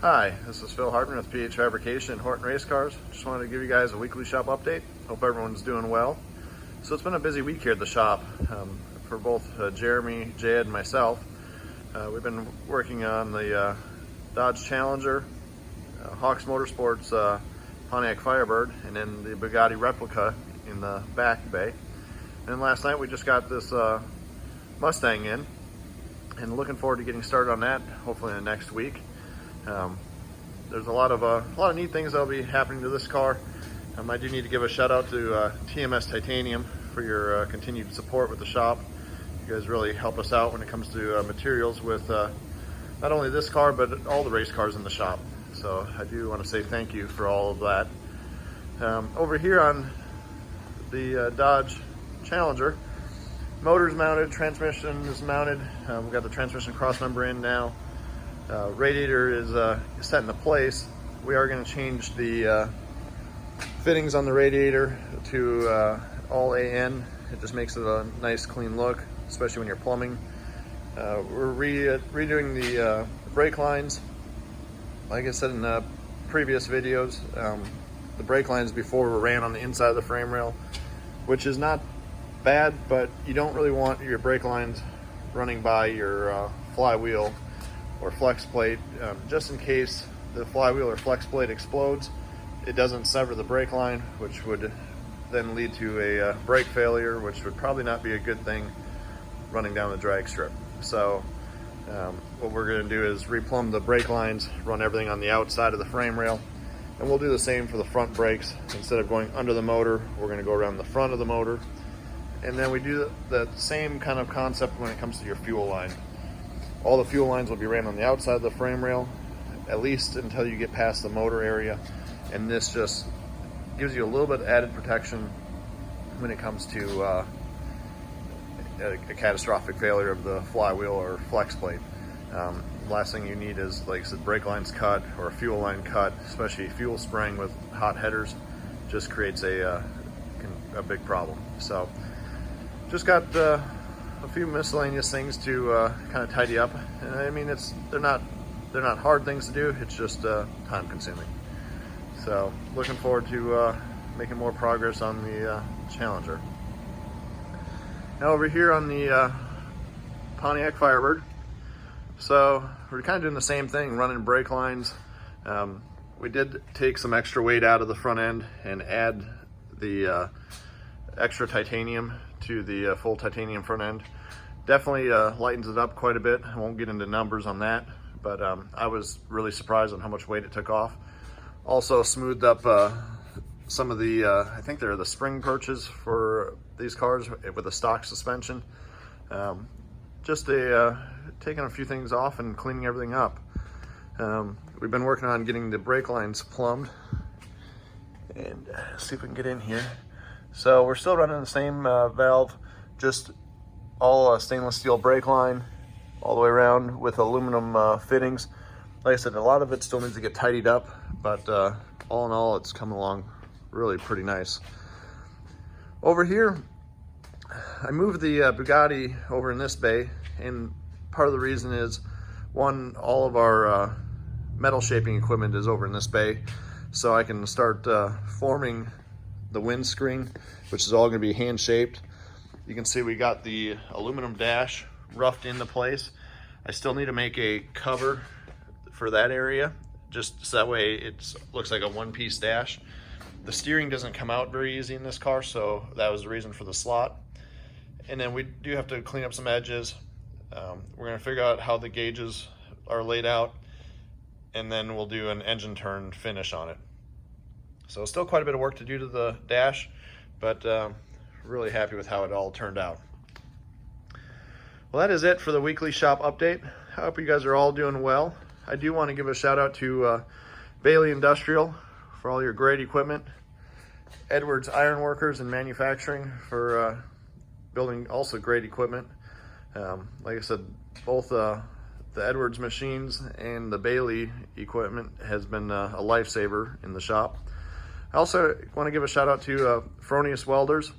Hi, this is Phil Hartman with PH Fabrication and Horton Race Cars. Just wanted to give you guys a weekly shop update. Hope everyone's doing well. So it's been a busy week here at the shop for both Jeremy, Jed, and myself. We've been working on the Dodge Challenger, Hawks Motorsports Pontiac Firebird, and then the Bugatti replica in the back bay. And then last night we just got this Mustang in, and looking forward to getting started on that hopefully in the next week. There's a lot of neat things that'll be happening to this car. I do need to give a shout out to TMS Titanium for your continued support with the shop. You guys really help us out when it comes to materials with not only this car but all the race cars in the shop. So I do want to say thank you for all of that. Over here on the Dodge Challenger, motor's mounted, transmission is mounted. We've got the transmission cross member in now. Radiator is set into place. We are going to change the fittings on the radiator to all AN. It just makes it a nice clean look, especially when you're plumbing. We're redoing the brake lines. Like I said in previous videos, the brake lines before were ran on the inside of the frame rail, which is not bad, but you don't really want your brake lines running by your flywheel or flex plate, just in case the flywheel or flex plate explodes. It doesn't sever the brake line, which would then lead to a brake failure, which would probably not be a good thing running down the drag strip. So what we're going to do is replumb the brake lines, run everything on the outside of the frame rail, and we'll do the same for the front brakes. Instead of going under the motor, we're going to go around the front of the motor, and then we do the same kind of concept when it comes to your fuel line. All the fuel lines will be ran on the outside of the frame rail, at least until you get past the motor area. And this just gives you a little bit added protection when it comes to a catastrophic failure of the flywheel or flex plate. Last thing you need is, like I said, brake lines cut or a fuel line cut, especially fuel spraying with hot headers, just creates a big problem. So just got a few miscellaneous things to kind of tidy up, and I mean they're not hard things to do. It's just time consuming. So looking forward to making more progress on the Challenger. Now over here on the Pontiac Firebird, so we're kind of doing the same thing, running brake lines. We did take some extra weight out of the front end and add the extra titanium to the full titanium front end. Definitely lightens it up quite a bit. I won't get into numbers on that, but I was really surprised on how much weight it took off. Also smoothed up some of the, I think they're the spring perches for these cars with a stock suspension. Just taking a few things off and cleaning everything up. We've been working on getting the brake lines plumbed, and see if we can get in here. So we're still running the same valve, just all stainless steel brake line all the way around with aluminum fittings. Like I said, a lot of it still needs to get tidied up, but all in all, it's coming along really pretty nice. Over here, I moved the Bugatti over in this bay, and part of the reason is, one, all of our metal shaping equipment is over in this bay, so I can start forming the windscreen, which is all going to be hand shaped. You can see we got the aluminum dash roughed into place. I still need to make a cover for that area, just so that way it looks like a one-piece dash. The steering doesn't come out very easy in this car, so that was the reason for the slot. And then we do have to clean up some edges. We're going to figure out how the gauges are laid out, and then we'll do an engine turn finish on it. So still quite a bit of work to do to the dash, but really happy with how it all turned out. Well, that is it for the weekly shop update. I hope you guys are all doing well. I do want to give a shout out to Bailey Industrial for all your great equipment, Edwards Ironworkers and Manufacturing for building also great equipment. Like I said, both the Edwards machines and the Bailey equipment has been a lifesaver in the shop. I also want to give a shout out to Fronius Welders.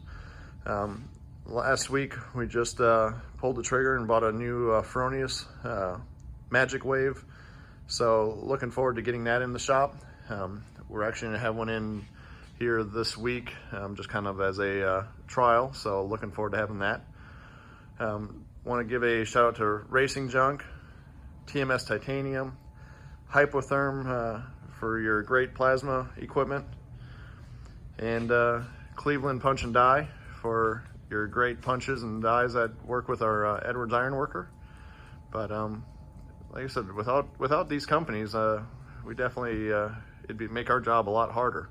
Last week we just pulled the trigger and bought a new Fronius Magic Wave So looking forward to getting that in the shop. We're actually gonna have one in here this week, just kind of as a trial. So looking forward to having that. Want to give a shout out to Racing Junk, TMS Titanium, Hypotherm for your great plasma equipment, and Cleveland Punch and Die for your great punches and dies that work with our Edwards Ironworker. But like I said, without these companies, we definitely it'd make our job a lot harder.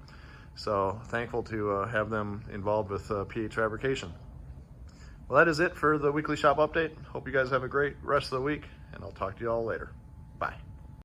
So thankful to have them involved with PH Fabrication. Well, that is it for the weekly shop update. Hope you guys have a great rest of the week, and I'll talk to you all later. Bye.